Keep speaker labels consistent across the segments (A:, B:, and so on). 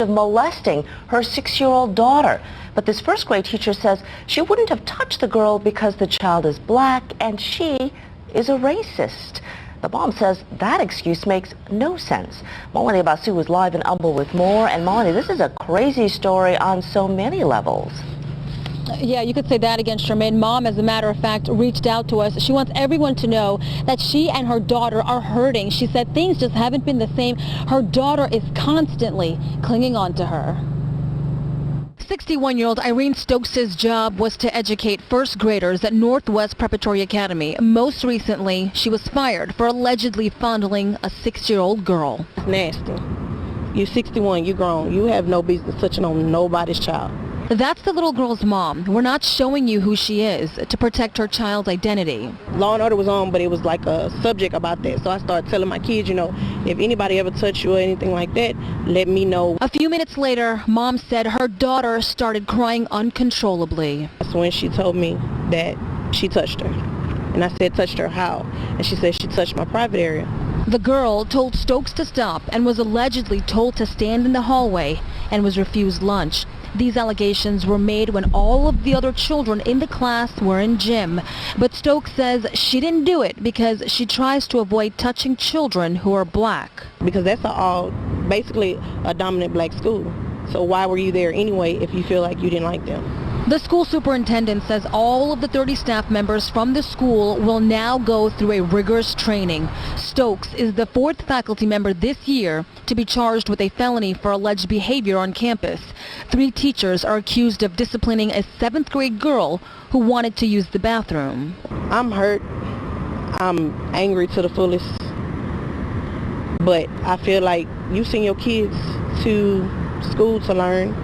A: of molesting her 6-year-old daughter. But this first grade teacher says she wouldn't have touched the girl because the child is black and she is a racist. The mom says that excuse makes no sense. Melanie Basu is live in Humble with more. And Melanie, this is a crazy story on so many levels.
B: Yeah, you could say that again, Charmaine. Mom, as a matter of fact, reached out to us. She wants everyone to know that she and her daughter are hurting. She said things just haven't been the same. Her daughter is constantly clinging on to her. 61-year-old Irene Stokes' job was to educate first graders at Northwest Preparatory Academy. Most recently, she was fired for allegedly fondling a 6-year-old girl.
C: It's nasty. You're 61, you're grown. You have no business touching on nobody's child.
B: That's the little girl's mom. We're not showing you who she is to protect her child's identity.
C: Law and Order was on, but it was like a subject about that. So I started telling my kids, you know, if anybody ever touch you or anything like that, let me know.
B: A few minutes later, Mom said her daughter started crying uncontrollably.
C: That's when she told me that she touched her. And I said, touched her how? And she said she touched my private area.
B: The girl told Stokes to stop and was allegedly told to stand in the hallway and was refused lunch. These allegations were made when all of the other children in the class were in gym. But Stokes says she didn't do it because she tries to avoid touching children who are black.
C: Because that's basically a dominant black school. So why were you there anyway if you feel like you didn't like them?
B: The school superintendent says all of the 30 staff members from the school will now go through a rigorous training. Stokes is the 4th faculty member this year to be charged with a felony for alleged behavior on campus. 3 teachers are accused of disciplining a 7th grade girl who wanted to use the bathroom.
C: I'm hurt. I'm angry to the fullest. But I feel like you send your kids to school to learn.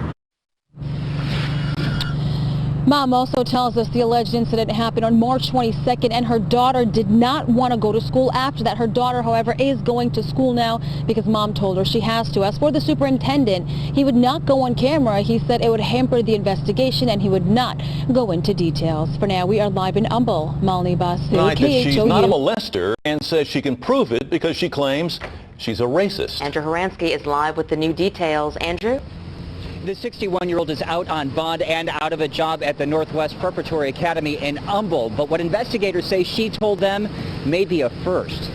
B: Mom also tells us the alleged incident happened on March 22nd and her daughter did not want to go to school after that. Her daughter, however, is going to school now because Mom told her she has to. As for the superintendent, he would not go on camera. He said it would hamper the investigation and he would not go into details. For now, we are live in Humble. Melanie Basu,
D: That she's
B: KHOU.
D: not a molester and says she can prove it because she claims she's a racist.
A: Andrew Horansky is live with the new details. Andrew?
E: The 61-year-old is out on bond and out of a job at the Northwest Preparatory Academy in Humble. But what investigators say she told them may be a first.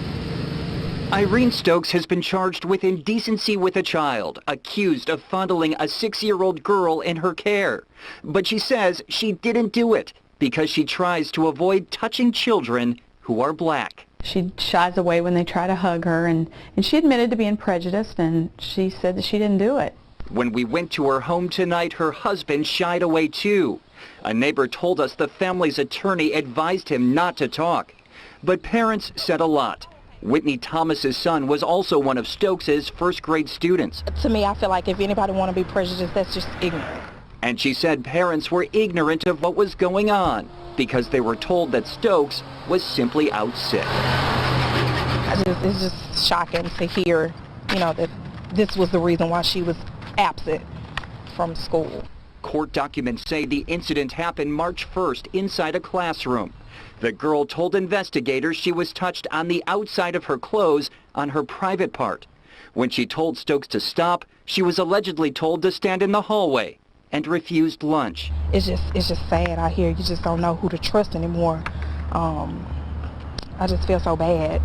F: Irene Stokes has been charged with indecency with a child, accused of fondling a 6-year-old girl in her care. But she says she didn't do it because she tries to avoid touching children who are black.
G: She shies away when they try to hug her, and she admitted to being prejudiced, and she said that she didn't do it.
F: When we went to her home tonight, her husband shied away too. A neighbor told us the family's attorney advised him not to talk. But parents said a lot. Whitney Thomas's son was also one of Stokes's first grade students.
C: To me, I feel like if anybody want to be prejudiced, that's just ignorant.
F: And she said parents were ignorant of what was going on because they were told that Stokes was simply out sick.
C: It's just shocking to hear, you know, that this was the reason why she was absent from school.
F: Court documents say the incident happened March 1st inside a classroom. The girl told investigators she was touched on the outside of her clothes on her private part. When she told Stokes to stop, she was allegedly told to stand in the hallway and refused lunch.
C: It's just sad out here. You just don't know who to trust anymore. I just feel so bad.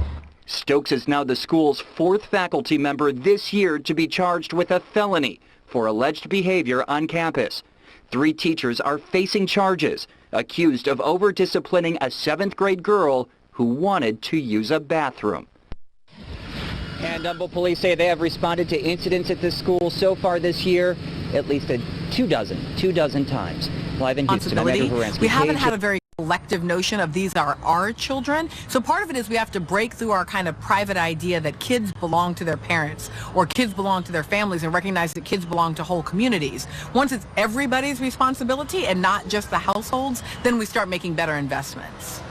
F: Stokes is now the school's 4th faculty member this year to be charged with a felony for alleged behavior on campus. 3 teachers are facing charges, accused of over-disciplining a 7th grade girl who wanted to use a bathroom.
E: And Humble police say they have responded to incidents at this school so far this year at least 24 times. Live in Houston, I'm Andrew Horansky.
H: We haven't had a very collective notion of these are our children. So part of it is we have to break through our kind of private idea that kids belong to their parents or kids belong to their families and recognize that kids belong to whole communities. Once it's everybody's responsibility and not just the households, then we start making better investments.